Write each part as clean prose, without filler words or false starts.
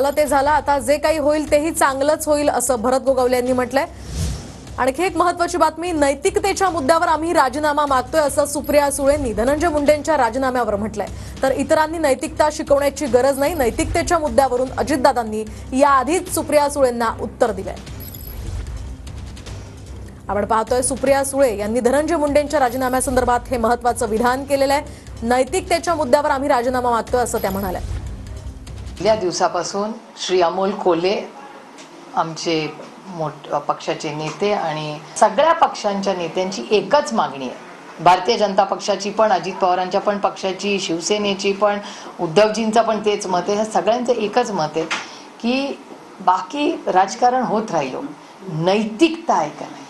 झालं ते झालं, आता जे काही होईल तेही चांगलंच होईल असं भरत गोगावले यांनी म्हटलंय। आणखी एक महत्त्वाची बातमी, नैतिकतेच्या मुद्द्यावर आम्ही राजीनामा मागतोय असं सुप्रिया सुळेंनी धनंजय मुंडेंच्या राजीनाम्यावर म्हटलंय। तर इतरांनी नैतिकता शिकवण्याची गरज नाही, नैतिकतेच्या मुद्द्यावरून अजितदादांनी याआधीच सुप्रिया सुळेंना उत्तर दिलंय। आपण पाहतोय सुप्रिया सुळे यांनी धनंजय मुंडेंच्या राजीनाम्यासंदर्भात हे महत्त्वाचं विधान केलेलं आहे। नैतिकतेच्या मुद्द्यावर आम्ही राजीनामा मागतोय असं त्या म्हणाल्या। गेल्या दिवसापासून श्री अमोल कोल्हे आमचे पक्षाचे नेते आणि सगळ्या पक्षांच्या नेत्यांची एकच मागणी आहे, भारतीय जनता पक्षाची पण, अजित पवारांच्या पण पक्षाची, शिवसेनेची पण, उद्धवजींचं पण तेच मत आहे। ह्या सगळ्यांचं एकच मत आहे की बाकी राजकारण होत राहिलो, नैतिकता आहे का नाही,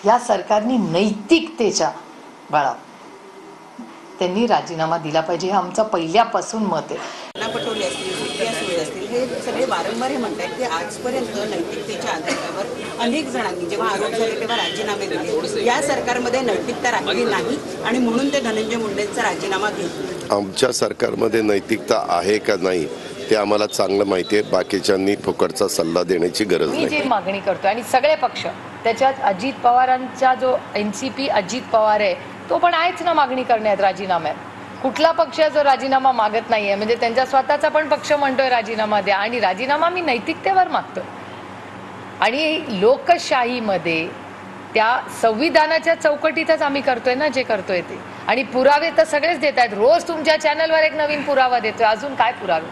या सरकारने नैतिकतेच्या बळावर त्यांनी राजीनामा दिला पाहिजे, हे आमचं पहिल्यापासून मत आहे। पटोले असतील, सुप्रिया सुळे असतील, हे सगळे वारंवार हे म्हणतात की आजपर्यंत नैतिकतेच्या आधारावर अनेक जणांनी जेव्हा आरोप झाले तेव्हा राजीनामे दिले। या सरकारमध्ये नैतिकता राहिली नाही आणि म्हणून ते धनंजय मुंडेंचा राजीनामा घेतला। आमच्या सरकारमध्ये नैतिकता आहे का नाही ते आम्हाला चांगलं माहिती आहे, बाकीच्यांनी फुकटचा सल्ला देण्याची गरज नाही। मी जे मागणी करतो आणि सगळे पक्ष, त्याच्यात अजित पवारांचा जो एनसीपी अजित पवार आहे तो पण आहेच ना मागणी करण्यात राजीनाम्यात। कुठला पक्ष जो राजीनामा मागत नाहीये, म्हणजे त्यांचा स्वतःचा पण पक्ष म्हणतोय राजीनामा द्या, आणि राजीनामा मी नैतिकतेवर मागतोय। आणि लोकशाहीमध्ये त्या संविधानाच्या चौकटीतच आम्ही करतोय ना जे करतोय ते, आणि पुरावे तर सगळेच देत आहेत। रोज तुमच्या चॅनलवर एक नवीन पुरावा देतोय, अजून काय पुरावे?